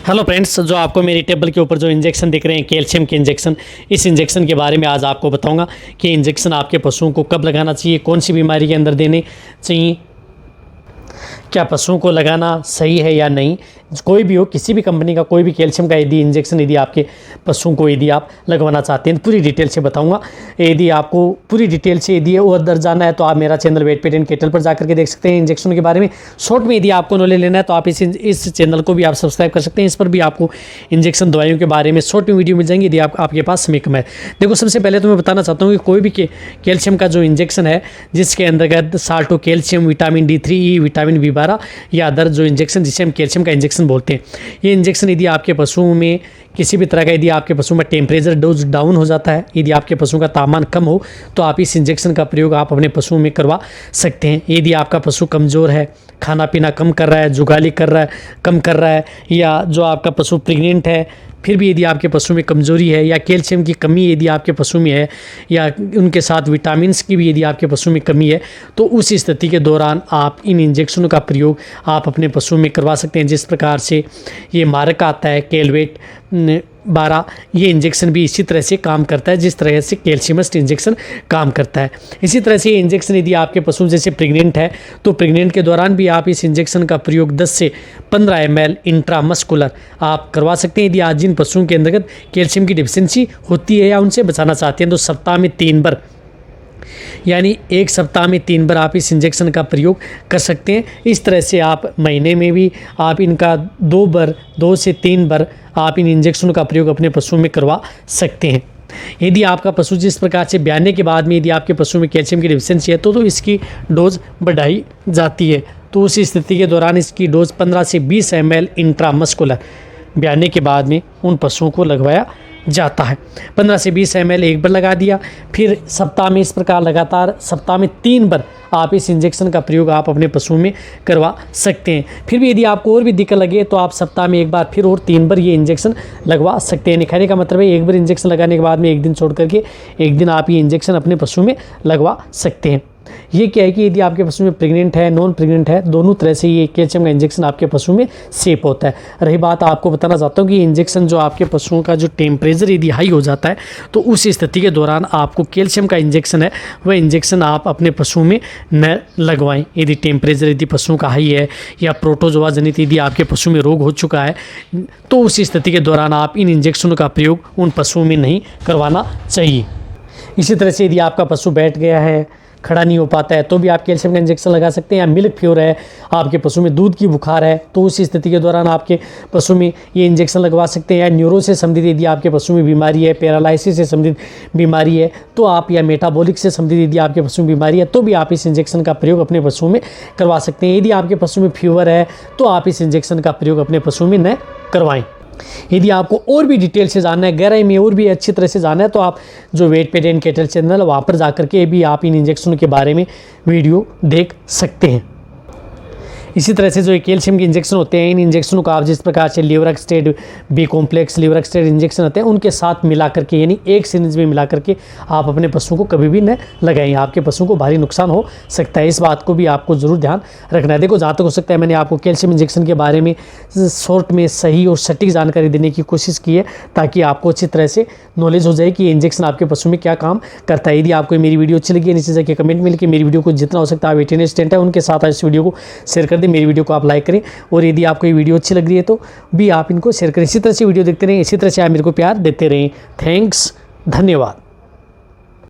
Hello friends, जो आपको मेरी टेबल के ऊपर जो इंजेक्शन दिख रहे हैं कैल्शियम के इंजेक्शन, इस इंजेक्शन के बारे में आज आपको बताऊंगा कि इंजेक्शन आपके पशुओं को कब लगाना चाहिए, कौन सी बीमारी के अंदर देने चाहिए, क्या पशुओं को लगाना सही है या नहीं। कोई भी हो, किसी भी कंपनी का कोई भी कैल्शियम का यदि इंजेक्शन यदि आपके पशुओं को यदि आप लगवाना चाहते हैं तो पूरी डिटेल से बताऊंगा। यदि आपको पूरी डिटेल से यदि और अंदर जाना है तो आप मेरा channel vet pet and cattle पर जाकर के देख सकते हैं इंजेक्शन के बारे में। शॉर्ट में यदि आपको नॉलेज लेना है तो आप इस चैनल को भी आप सब्सक्राइब कर सकते हैं। इस पर भी आपको इंजेक्शन दवाइयों के बारे में शॉर्ट में वीडियो मिल जाएंगी यदि आपके पास समय कम है। देखो, सबसे पहले तो मैं बताना चाहता हूँ कि कोई भी कैल्शियम का जो इंजेक्शन है जिसके अंतर्गत Salto calcium, vitamin D3, vitamin B12 या अदर जो इंजेक्शन जिसे हम कैल्शियम का इंजेक्शन बोलते हैं, ये इंजेक्शन यदि आपके पशुओं में किसी भी तरह का यदि आपके पशुओं में टेम्परेचर डोज डाउन हो जाता है, यदि आपके पशुओं का तापमान कम हो तो आप इस इंजेक्शन का प्रयोग आप अपने पशुओं में करवा सकते हैं। यदि आपका पशु कमज़ोर है, खाना पीना कम कर रहा है, जुगाली कर रहा है, कम कर रहा है, या जो आपका पशु प्रेग्नेंट है फिर भी यदि आपके पशु में कमज़ोरी है, या कैल्शियम की कमी यदि आपके पशु में है, या उनके साथ विटामिन्स की भी यदि आपके पशु में कमी है, तो उस स्थिति के दौरान आप इन इंजेक्शनों का प्रयोग आप अपने पशु में करवा सकते हैं। जिस प्रकार से ये मारक आता है कैलवेट 12, ये इंजेक्शन भी इसी तरह से काम करता है जिस तरह से कैल्शियमस्ट इंजेक्शन काम करता है। इसी तरह से ये इंजेक्शन यदि आपके पशु जैसे प्रेग्नेंट है तो प्रेग्नेंट के दौरान भी आप इस इंजेक्शन का प्रयोग 10 से 15 ml इंट्रामस्कुलर आप करवा सकते हैं। यदि आज जिन पशुओं के अंतर्गत कैल्शियम की डिफिशियंसी होती है या उनसे बचाना चाहते हैं तो सप्ताह में 3 बार, यानी एक सप्ताह में 3 बार आप इस इंजेक्शन का प्रयोग कर सकते हैं। इस तरह से आप महीने में भी आप इनका 2 से 3 बार आप इन इंजेक्शनों का प्रयोग अपने पशुओं में करवा सकते हैं। यदि आपका पशु जिस प्रकार से ब्याने के बाद में यदि आपके पशु में कैल्शियम की डिफिशियंसी है तो इसकी डोज बढ़ाई जाती है। तो उस स्थिति के दौरान इसकी डोज 15 से 20 ml इंट्रामस्कुलर ब्याने के बाद में उन पशुओं को लगवाया जाता है। 15 से 20 ml एक बार लगा दिया, फिर सप्ताह में इस प्रकार लगातार सप्ताह में 3 बार आप इस इंजेक्शन का प्रयोग आप अपने पशुओं में करवा सकते हैं। फिर भी यदि आपको और भी दिक्कत लगे तो आप सप्ताह में एक बार फिर और 3 बार ये इंजेक्शन लगवा सकते हैं। कहने का मतलब है एक बार इंजेक्शन लगाने के बाद में एक दिन छोड़ करके एक दिन आप ये इंजेक्शन अपने पशु में लगवा सकते हैं। ये क्या है कि यदि आपके पशु में प्रेग्नेंट है, नॉन प्रेग्नेंट है, दोनों तरह से ये कैल्शियम का इंजेक्शन आपके पशु में सेफ होता है। रही बात, आपको बताना चाहता हूँ कि इंजेक्शन जो आपके पशुओं का जो टेम्परेचर यदि हाई हो जाता है तो उस स्थिति के दौरान आपको कैल्शियम का इंजेक्शन है वह इंजेक्शन आप अपने पशुओं में न लगवाएं। यदि टेम्परेचर यदि पशुओं का हाई है या प्रोटोजोआ जनित यदि आपके पशु में रोग हो चुका है तो उस स्थिति के दौरान आप इन इंजेक्शनों का प्रयोग उन पशुओं में नहीं करवाना चाहिए। इसी तरह से यदि आपका पशु बैठ गया है, खड़ा नहीं हो पाता है तो भी आप कैल्शियम का इंजेक्शन लगा सकते हैं। या मिल्क फ्योर है, आपके पशु में दूध की बुखार है तो उस स्थिति के दौरान आपके पशु में ये इंजेक्शन लगवा सकते हैं। या न्यूरो से संबंधित यदि आपके पशु में बीमारी है, पैरालिसिस से संबंधित बीमारी है तो आप, या मेटाबॉलिक से संबंधित यदि आपके पशु में बीमारी है तो भी आप इस इंजेक्शन का प्रयोग अपने पशुओं में करवा सकते हैं। यदि आपके पशु में फीवर है तो आप इस इंजेक्शन का प्रयोग अपने पशुओं में न करवाएं। यदि आपको और भी डिटेल से जानना है, गहराई में और भी अच्छी तरह से जानना है तो आप जो vet pet and cattle channel वहाँ पर जाकर के भी आप इन इंजेक्शनों के बारे में वीडियो देख सकते हैं। इसी तरह से जो कैल्शियम के इंजेक्शन होते हैं, इन इंजेक्शनों को आप जिस प्रकार से लिवरक्सटेड बी कॉम्प्लेक्स, लिवरक्सटेड इंजेक्शन होते हैं उनके साथ मिला करके, यानी एक सिरिंज में मिला करके आप अपने पशुओं को कभी भी न लगाएं। आपके पशुओं को भारी नुकसान हो सकता है, इस बात को भी आपको ज़रूर ध्यान रखना है। देखो, जहाँ तक हो सकता है मैंने आपको कैल्शियम इंजेक्शन के बारे में शॉर्ट में सही और सटीक जानकारी देने की कोशिश की है ताकि आपको अच्छी तरह से नॉलेज हो जाए कि ये इंजेक्शन आपके पशु में क्या काम करता है। यदि आपको मेरी वीडियो अच्छी लगी है नीचे जाके कमेंट में लिखिए। मेरी वीडियो को जितना हो सकता है आप वेटरनरी स्टूडेंट है उनके साथ इस वीडियो को शेयर कर दें, मेरी वीडियो को आप लाइक करें। और यदि आपको ये वीडियो अच्छी लग रही है तो भी आप इनको शेयर करें। इसी तरह से वीडियो देखते रहें, इसी तरह से आप मेरे को प्यार देते रहें। थैंक्स, धन्यवाद।